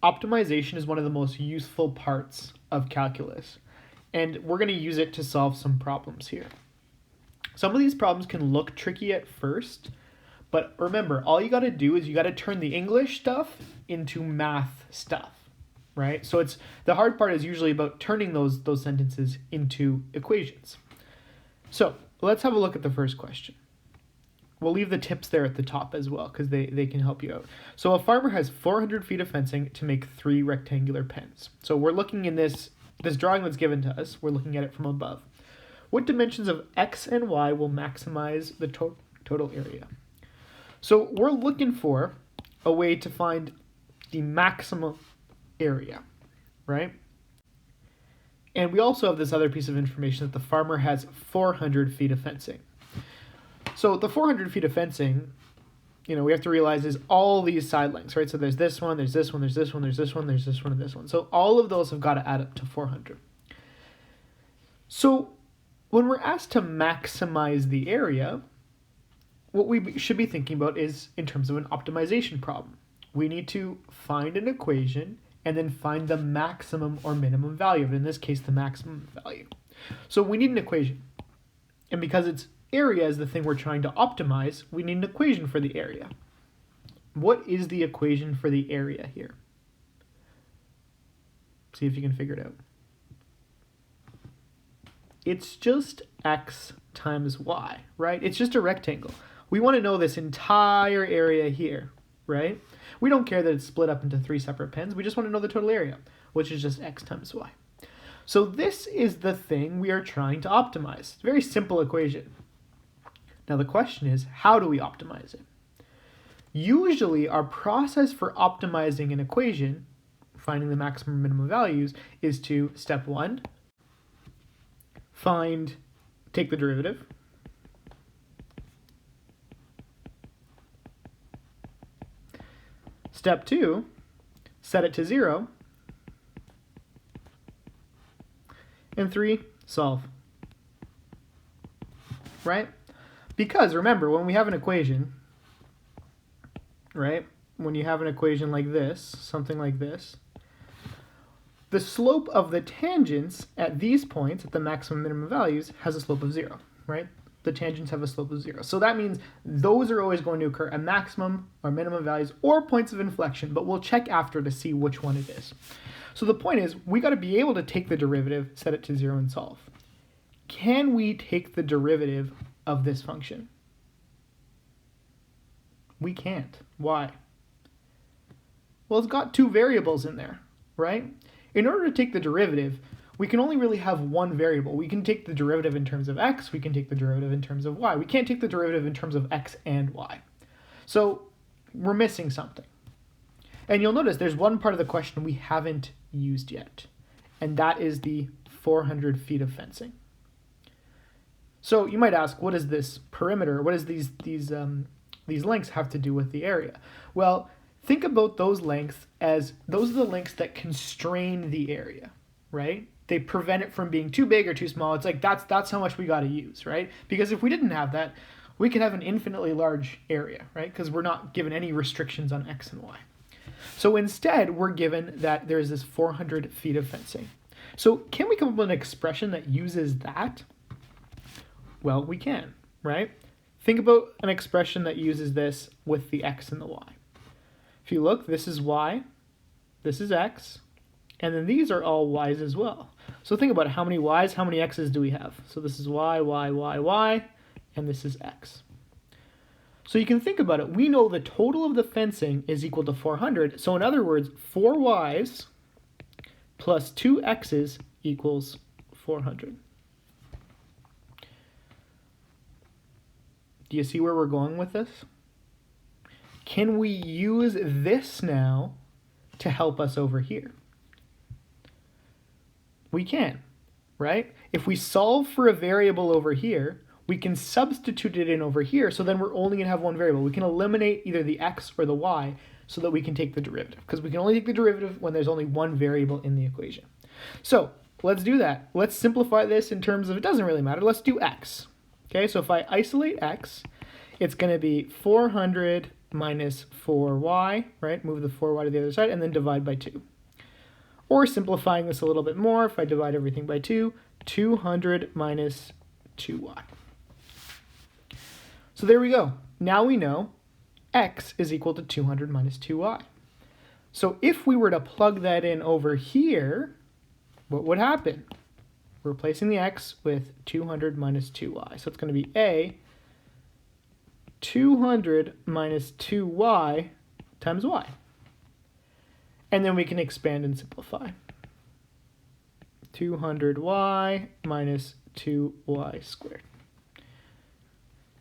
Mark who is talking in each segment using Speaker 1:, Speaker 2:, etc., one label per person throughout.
Speaker 1: optimization is one of the most useful parts of calculus, and we're going to use it to solve some problems here. Some of these problems can look tricky at first, but remember, all you got to do is you got to turn the English stuff into math stuff, right? So it's the hard part is usually about turning those sentences into equations. So let's have a look at the first question. We'll leave the tips there at the top as well because they can help you out. So a farmer has 400 feet of fencing to make 3 rectangular pens. So we're looking in this drawing that's given to us, we're looking at it from above. What dimensions of x and y will maximize the total area? So we're looking for a way to find the maximum area, right? And we also have this other piece of information that the farmer has 400 feet of fencing. So the 400 feet of fencing, we have to realize is all these side lengths, right? So there's this one, there's this one, there's this one, there's this one, there's this one, and this one. So all of those have got to add up to 400. So when we're asked to maximize the area, what we should be thinking about is in terms of an optimization problem. We need to find an equation and then find the maximum or minimum value, in this case, the maximum value. So we need an equation. And because it's area is the thing we're trying to optimize, we need an equation for the area. What is the equation for the area here? See if you can figure it out. It's just x times y, right? It's just a rectangle. We want to know this entire area here, right? We don't care that it's split up into 3 separate pens. We just want to know the total area, which is just x times y. So this is the thing we are trying to optimize. It's a very simple equation. Now the question is, how do we optimize it? Usually our process for optimizing an equation, finding the maximum and minimum values, is to step 1, take the derivative. Step 2, set it to 0. And 3, solve. Right? Because remember, when we have an equation, right? When you have an equation like this, something like this, the slope of the tangents at these points, at the maximum minimum values, has a slope of 0, right? The tangents have a slope of 0. So that means those are always going to occur at maximum or minimum values or points of inflection, but we'll check after to see which one it is. So the point is, we got to be able to take the derivative, set it to 0, and solve. Can we take the derivative of this function? We can't. Why? Well, it's got 2 variables in there, right? In order to take the derivative, we can only really have one variable. We can take the derivative in terms of x, we can take the derivative in terms of y. We can't take the derivative in terms of x and y. So we're missing something. And you'll notice there's one part of the question we haven't used yet, and that is the 400 feet of fencing. So you might ask, what is this perimeter? What does these lengths have to do with the area? Well, think about those lengths as those are the lengths that constrain the area, right? They prevent it from being too big or too small. It's like that's how much we got to use, right? Because if we didn't have that, we could have an infinitely large area, right? Because we're not given any restrictions on x and y. So instead, we're given that there's this 400 feet of fencing. So can we come up with an expression that uses that? Well, we can, right? Think about an expression that uses this with the x and the y. If you look, this is y, this is x, and then these are all y's as well. So think about it. How many y's, how many x's do we have? So this is y, y, y, y, and this is x. So you can think about it. We know the total of the fencing is equal to 400. So in other words, 4 y's plus 2 x's equals 400. Do you see where we're going with this? Can we use this now to help us over here? We can, right? If we solve for a variable over here, we can substitute it in over here, so then we're only going to have one variable. We can eliminate either the x or the y so that we can take the derivative, because we can only take the derivative when there's only one variable in the equation. So let's do that. Let's simplify this in terms of, it doesn't really matter. Let's do x. Okay, so if I isolate x, it's going to be 400 minus 4y, right? Move the 4y to the other side, and then divide by 2. Or simplifying this a little bit more, if I divide everything by 2, 200 minus 2y. So there we go. Now we know x is equal to 200 minus 2y. So if we were to plug that in over here, what would happen? We're replacing the x with 200 minus 2y. So it's going to be a 200 minus 2y times y. And then we can expand and simplify. 200y minus 2y squared.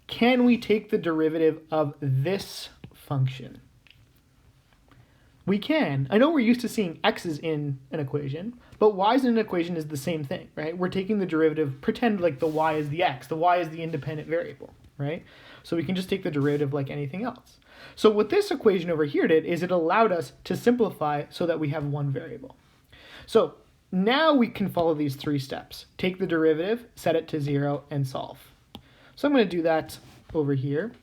Speaker 1: Can we take the derivative of this function? We can. I know we're used to seeing x's in an equation, but y's in an equation is the same thing, right? We're taking the derivative, pretend like the y is the x, the y is the independent variable, right? So we can just take the derivative like anything else. So what this equation over here did is it allowed us to simplify so that we have one variable. So now we can follow these 3 steps. Take the derivative, set it to 0, and solve. So I'm going to do that over here.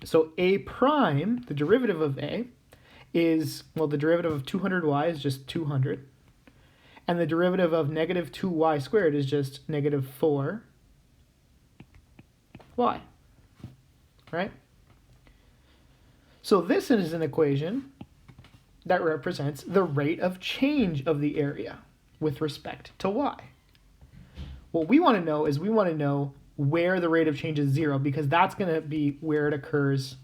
Speaker 1: So a prime, the derivative of a, is, well, the derivative of 200y is just 200. And the derivative of negative 2y squared is just negative 4y. Right? So this is an equation that represents the rate of change of the area with respect to y. What we want to know is we want to know where the rate of change is 0, because that's going to be where it occurs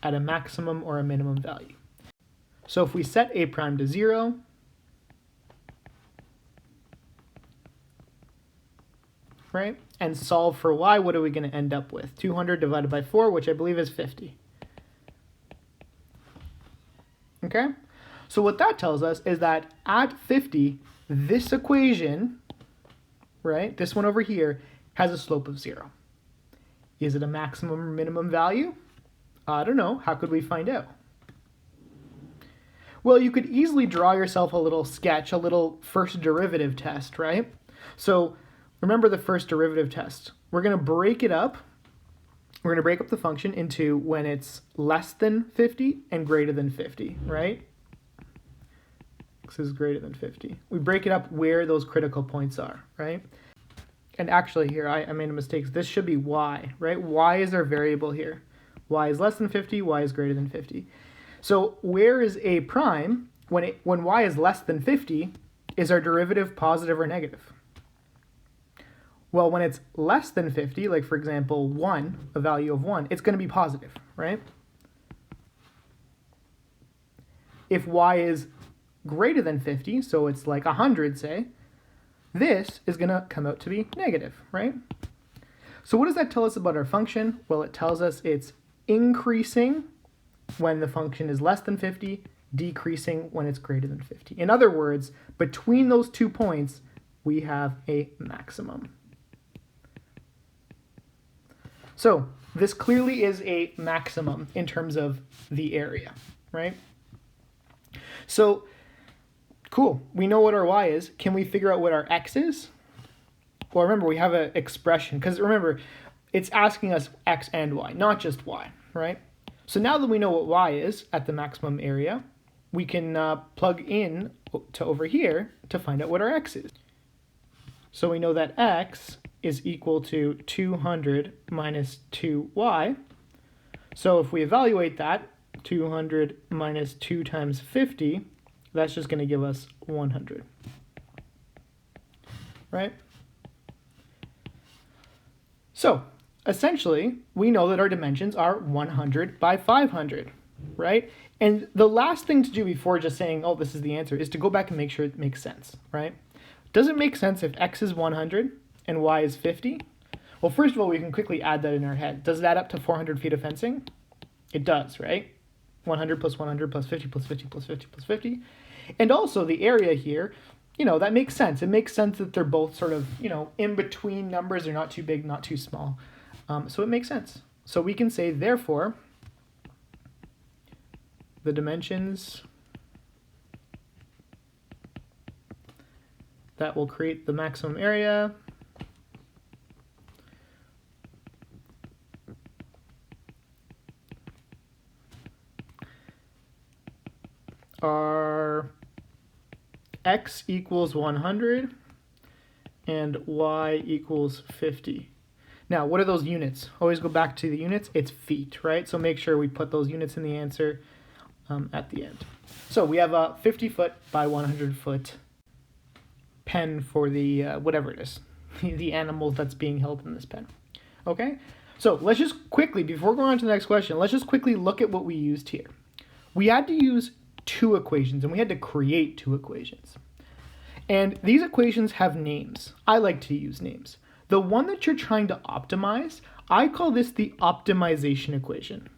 Speaker 1: at a maximum or a minimum value. So if we set a prime to 0, right, and solve for y, what are we going to end up with? 200 divided by 4, which I believe is 50. Okay? So what that tells us is that at 50, this equation, right, this one over here, has a slope of 0. Is it a maximum or minimum value? I don't know. How could we find out? Well, you could easily draw yourself a little sketch, a little first derivative test, right? So remember the first derivative test. We're going to break it up. We're going to break up the function into when it's less than 50 and greater than 50, right? X is greater than 50. We break it up where those critical points are, right? And actually here, I made a mistake. This should be y, right? Y is our variable here. Y is less than 50, y is greater than 50. So where is a prime when y is less than 50? Is our derivative positive or negative? Well, when it's less than 50, like for example 1, a value of 1, it's going to be positive, right? If y is greater than 50, so it's like 100, say, this is going to come out to be negative, right? So what does that tell us about our function? Well, it tells us it's increasing when the function is less than 50, decreasing when it's greater than 50. In other words, between those 2 points, we have a maximum. So this clearly is a maximum in terms of the area, right? So cool, we know what our y is. Can we figure out what our x is? Well, remember, we have an expression, because remember, it's asking us x and y, not just y, right? So now that we know what y is at the maximum area, we can plug in to over here to find out what our x is. So we know that x is equal to 200 minus 2y. So if we evaluate that, 200 minus 2 times 50, that's just going to give us 100, right? So essentially, we know that our dimensions are 100 by 500, right? And the last thing to do before just saying, oh, this is the answer, is to go back and make sure it makes sense, right? Does it make sense if x is 100 and y is 50? Well, first of all, we can quickly add that in our head. Does it add up to 400 feet of fencing? It does, right? 100 plus 100 plus 50 plus 50 plus 50 plus 50. And also the area here, that makes sense. It makes sense that they're both sort of, in between numbers. They're not too big, not too small. So it makes sense. So we can say, therefore, the dimensions that will create the maximum area are x equals 100 and y equals 50. Now, what are those units? Always go back to the units. It's feet, right? So make sure we put those units in the answer at the end. So we have a 50-foot by 100-foot pen for the, whatever it is, the animal that's being held in this pen. Okay? So let's just quickly, before going on to the next question, let's just quickly look at what we used here. We had to use two equations, and we had to create two equations. And these equations have names. I like to use names. The one that you're trying to optimize, I call this the optimization equation.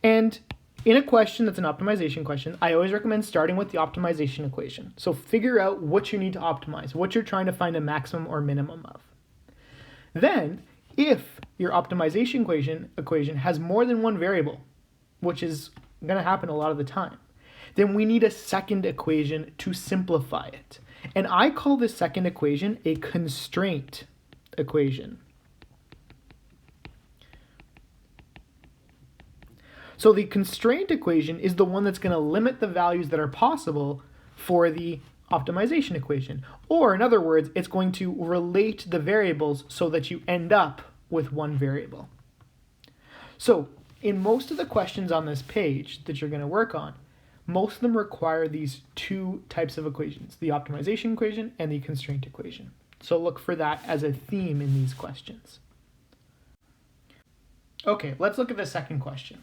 Speaker 1: And in a question that's an optimization question, I always recommend starting with the optimization equation. So figure out what you need to optimize, what you're trying to find a maximum or minimum of. Then, if your optimization equation has more than one variable, which is going to happen a lot of the time, then we need a second equation to simplify it. And I call this second equation a constraint equation. So the constraint equation is the one that's going to limit the values that are possible for the optimization equation. Or in other words, it's going to relate the variables so that you end up with one variable. So in most of the questions on this page that you're going to work on, most of them require these two types of equations, the optimization equation and the constraint equation. So look for that as a theme in these questions. Okay, let's look at the second question.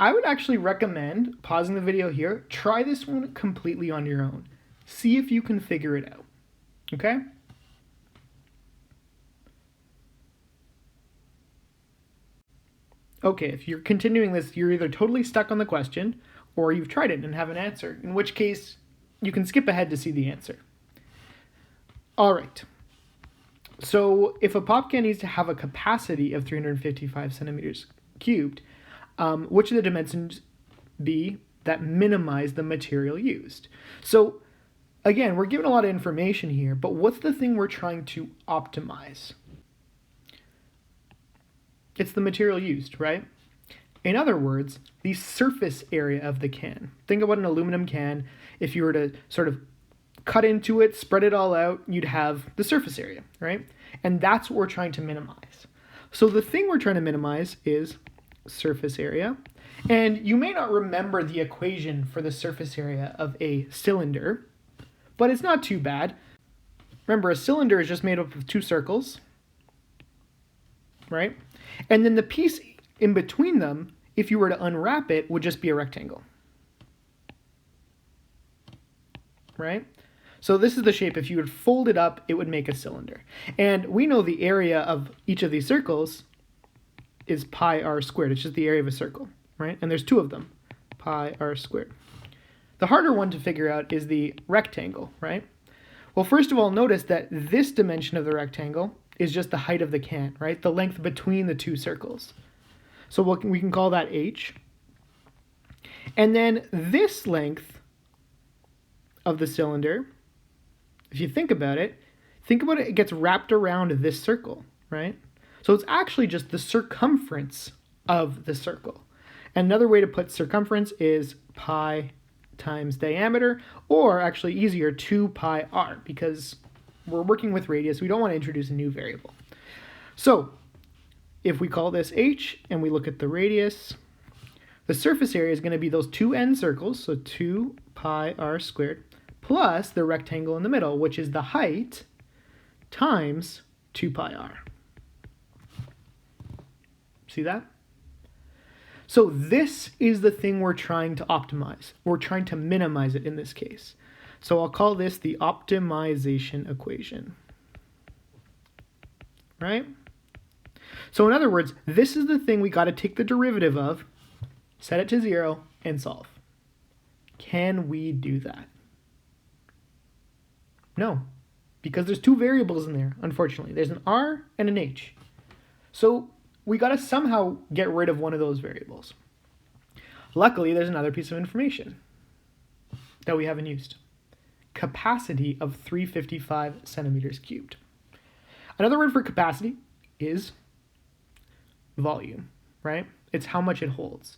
Speaker 1: I would actually recommend pausing the video here, try this one completely on your own. See if you can figure it out, okay? Okay, if you're continuing this, you're either totally stuck on the question or you've tried it and haven't answered, in which case you can skip ahead to see the answer. All right. So if a pop can needs to have a capacity of 355 centimeters cubed, which of the dimensions be that minimize the material used? So again, we're given a lot of information here, but what's the thing we're trying to optimize? It's the material used, right? In other words, the surface area of the can. Think about an aluminum can. If you were to sort of cut into it, spread it all out, you'd have the surface area, right? And that's what we're trying to minimize. So the thing we're trying to minimize is surface area. And you may not remember the equation for the surface area of a cylinder, but it's not too bad. Remember, a cylinder is just made up of two circles, right? And then the piece in between them, if you were to unwrap it, would just be a rectangle, right? So this is the shape. If you would fold it up, it would make a cylinder. And we know the area of each of these circles is pi r squared. It's just the area of a circle, right? And there's two of them, pi r squared. The harder one to figure out is the rectangle, right? Well, first of all, notice that this dimension of the rectangle is just the height of the can, right? The length between the two circles. So we can call that h. And then this length of the cylinder, if you think about it, it gets wrapped around this circle, right? So it's actually just the circumference of the circle. And another way to put circumference is pi times diameter, or actually easier, 2 pi r, because we're working with radius. We don't want to introduce a new variable. So if we call this h and we look at the radius, the surface area is going to be those two end circles, so 2 pi r squared, plus the rectangle in the middle, which is the height, times 2 pi r. See that? So this is the thing we're trying to optimize. We're trying to minimize it in this case. So I'll call this the optimization equation, right? So in other words, this is the thing we got to take the derivative of, set it to 0, and solve. Can we do that? No, because there's two variables in there, unfortunately. There's an r and an h. So we got to somehow get rid of one of those variables. Luckily, there's another piece of information that we haven't used. Capacity of 355 centimeters cubed. Another word for capacity is volume, right? It's how much it holds.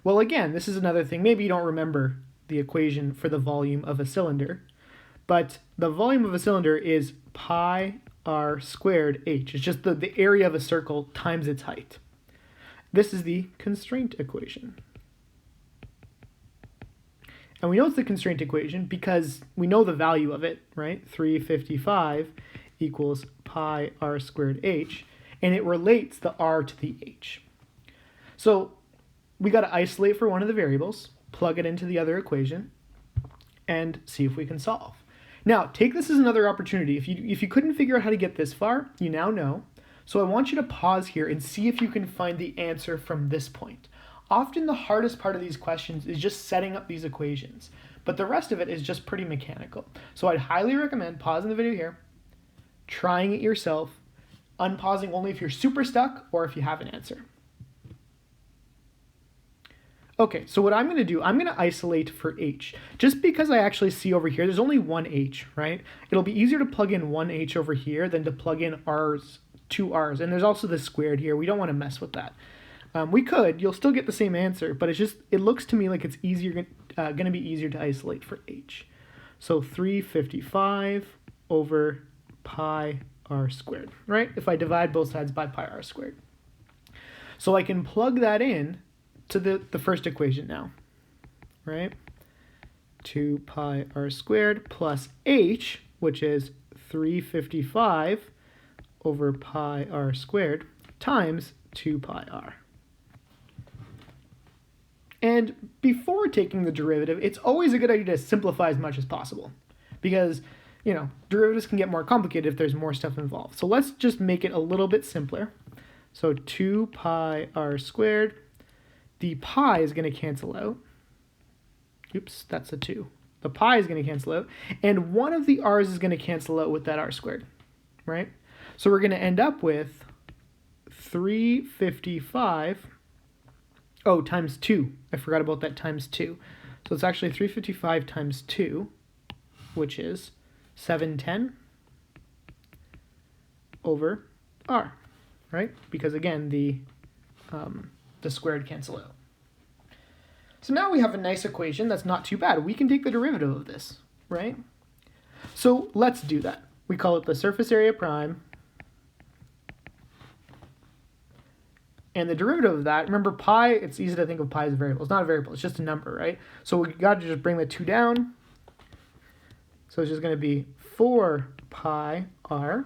Speaker 1: Well, again, this is another thing. Maybe you don't remember the equation for the volume of a cylinder, but the volume of a cylinder is pi r squared h. It's just the area of a circle times its height. This is the constraint equation. And we know it's the constraint equation because we know the value of it, right? 355 equals pi r squared h, and it relates the r to the h. So we got to isolate for one of the variables, plug it into the other equation, and see if we can solve. Now, take this as another opportunity. If you couldn't figure out how to get this far, you now know. So I want you to pause here and see if you can find the answer from this point. Often the hardest part of these questions is just setting up these equations, but the rest of it is just pretty mechanical. So I'd highly recommend pausing the video here, trying it yourself, unpausing only if you're super stuck or if you have an answer. Okay, so what I'm going to do, I'm going to isolate for h. Just because I actually see over here, there's only one h, right? It'll be easier to plug in one h over here than to plug in r's, two r's. And there's also the squared here. We don't want to mess with that. We could, you'll still get the same answer, but it looks to me like it's easier, going to be easier to isolate for h. So 355 over pi r squared, right? If I divide both sides by pi r squared. So I can plug that in to the first equation now, right? 2 pi r squared plus h, which is 355 over pi r squared times 2 pi r. And before taking the derivative, it's always a good idea to simplify as much as possible because, you know, derivatives can get more complicated if there's more stuff involved. So let's just make it a little bit simpler. So 2 pi r squared, the pi is going to cancel out. Oops, that's a 2. The pi is going to cancel out, and one of the r's is going to cancel out with that r squared, right? So we're going to end up with 355 times 2. I forgot about that times 2. So it's actually 355 times 2, which is 710 over r, right? Because again, the squared cancel out. So now we have a nice equation that's not too bad. We can take the derivative of this, right? So let's do that. We call it the surface area prime. And the derivative of that, remember pi, it's easy to think of pi as a variable. It's not a variable, it's just a number, right? So we got to just bring the 2 down. So it's just going to be 4 pi r.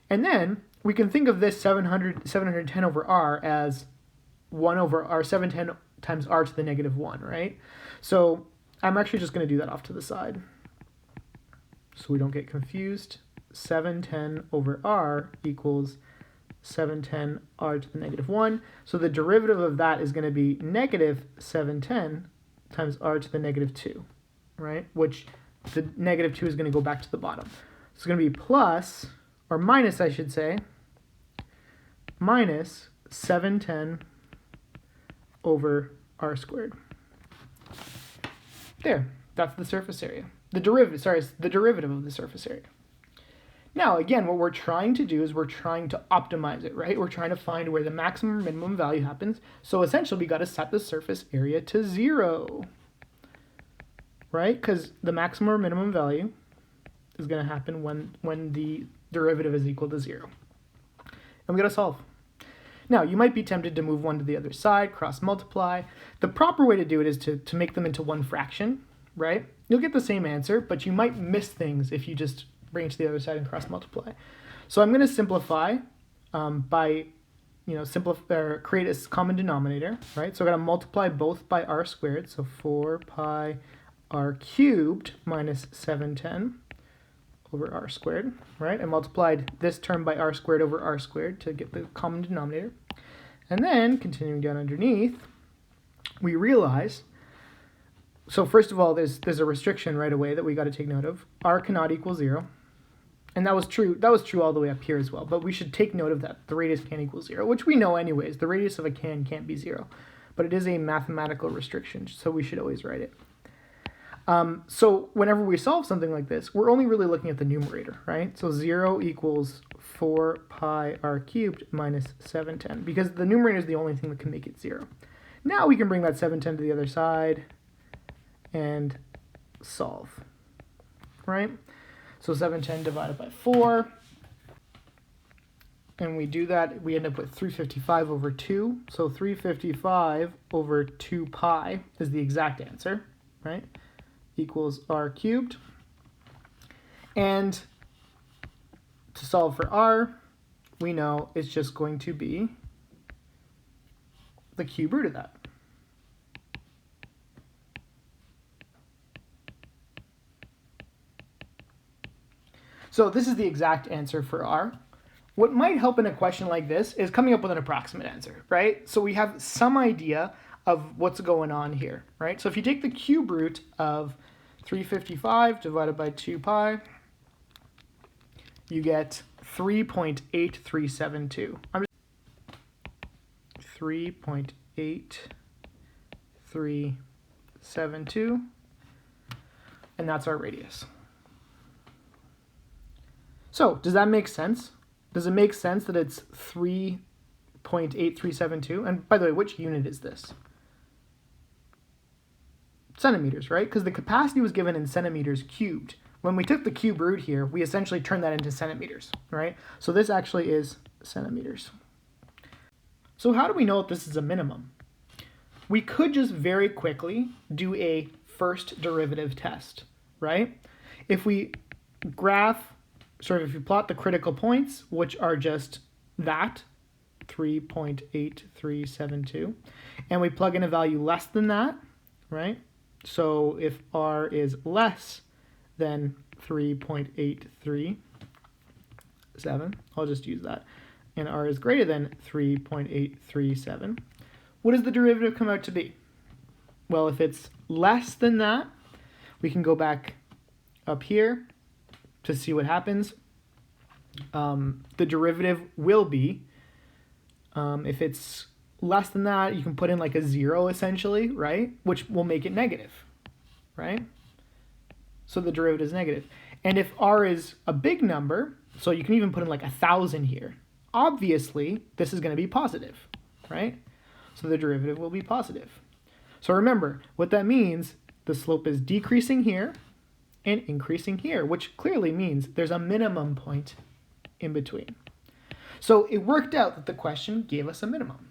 Speaker 1: And then we can think of this 710 over r as 1 over r, 710 times r to the negative 1, right? So I'm actually just going to do that off to the side so we don't get confused. 710 over r equals 710 r to the negative 1. So the derivative of that is going to be negative 710 times r to the negative 2, right? Which the negative 2 is going to go back to the bottom. So it's going to be plus, or minus I should say, minus 710 over r squared. There, that's the surface area. The derivative of the surface area. Now, again, what we're trying to do is we're trying to optimize it, right? We're trying to find where the maximum or minimum value happens. So essentially, we got to set the surface area to 0, right? Because the maximum or minimum value is going to happen when the derivative is equal to 0. And we got to solve. Now, you might be tempted to move one to the other side, cross multiply. The proper way to do it is to make them into one fraction, right? You'll get the same answer, but you might miss things if you just bring it to the other side and cross multiply. So I'm going to simplify by, create a common denominator, right? So I'm going to multiply both by r squared, so 4 pi r cubed minus 710 over r squared, right? I multiplied this term by r squared over r squared to get the common denominator. And then, continuing down underneath, we realize, so first of all, there's a restriction right away that we got to take note of. R cannot equal 0. And that was true all the way up here as well. But we should take note of that. The radius can't equal 0, which we know anyways. The radius of a can can't be 0. But it is a mathematical restriction, so we should always write it. So whenever we solve something like this, we're only really looking at the numerator, right? So 0 equals 4 pi r cubed minus 710, because the numerator is the only thing that can make it 0. Now we can bring that 710 to the other side and solve, right? So 710 divided by 4, and we do that, we end up with 355 over 2. So 355 over 2 pi is the exact answer, right? Equals r cubed. And to solve for r, we know it's just going to be the cube root of that. So this is the exact answer for r. What might help in a question like this is coming up with an approximate answer, right? So we have some idea of what's going on here, right? So if you take the cube root of 355 divided by 2 pi, you get 3.8372. 3.8372, and that's our radius. So does that make sense? Does it make sense that it's 3.8372? And by the way, which unit is this? Centimeters, right? Because the capacity was given in centimeters cubed. When we took the cube root here, we essentially turned that into centimeters, right? So this actually is centimeters. So how do we know if this is a minimum? We could just very quickly do a first derivative test, right? If we if you plot the critical points, which are just that, 3.8372, and we plug in a value less than that, right? So if r is less than 3.837, I'll just use that, and r is greater than 3.837, what does the derivative come out to be? Well, if it's less than that, we can go back up here to see what happens. The derivative will be, if it's less than that, you can put in like a 0 essentially, right? Which will make it negative, right? So the derivative is negative. And if r is a big number, so you can even put in like 1,000 here, obviously this is going to be positive, right? So the derivative will be positive. So remember, what that means, the slope is decreasing here and increasing here, which clearly means there's a minimum point in between. So it worked out that the question gave us a minimum.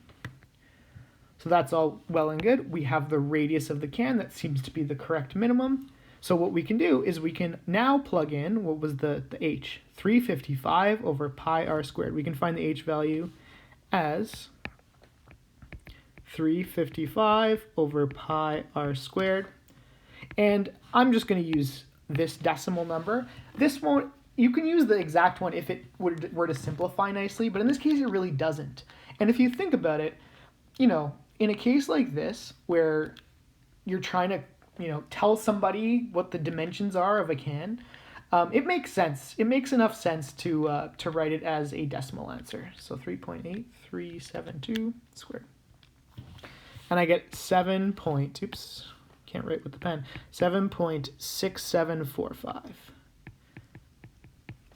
Speaker 1: So that's all well and good. We have the radius of the can. That seems to be the correct minimum. So what we can do is we can now plug in, what was the h? 355 over pi r squared. We can find the h value as 355 over pi r squared. And I'm just going to use this decimal number. This won't, you can use the exact one if it were to simplify nicely, but in this case it really doesn't. And if you think about it, you know, in a case like this where you're trying to, you know, tell somebody what the dimensions are of a can, it makes sense. It makes enough sense to write it as a decimal answer. So 3.8372 squared. And I get 7.6745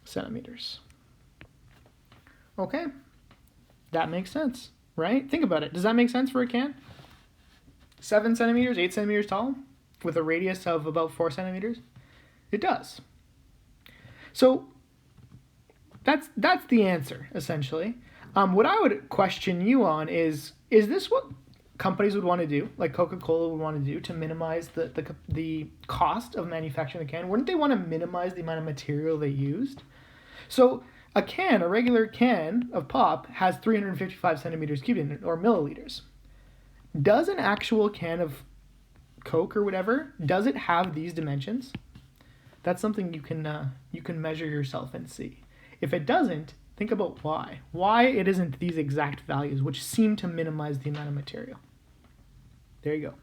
Speaker 1: centimeters. Okay, that makes sense, right? Think about it. Does that make sense for a can? 7 centimeters, 8 centimeters tall, with a radius of about 4 centimeters? It does. So that's the answer, essentially. What I would question you on is this what companies would want to do, like Coca-Cola would want to do to minimize the cost of manufacturing the can? Wouldn't they want to minimize the amount of material they used? So a regular can of pop has 355 centimeters cubed in it, or milliliters. Does an actual can of Coke or whatever, does it have these dimensions? That's something you can measure yourself and see. If it doesn't, think about why. Why it isn't these exact values, which seem to minimize the amount of material. There you go.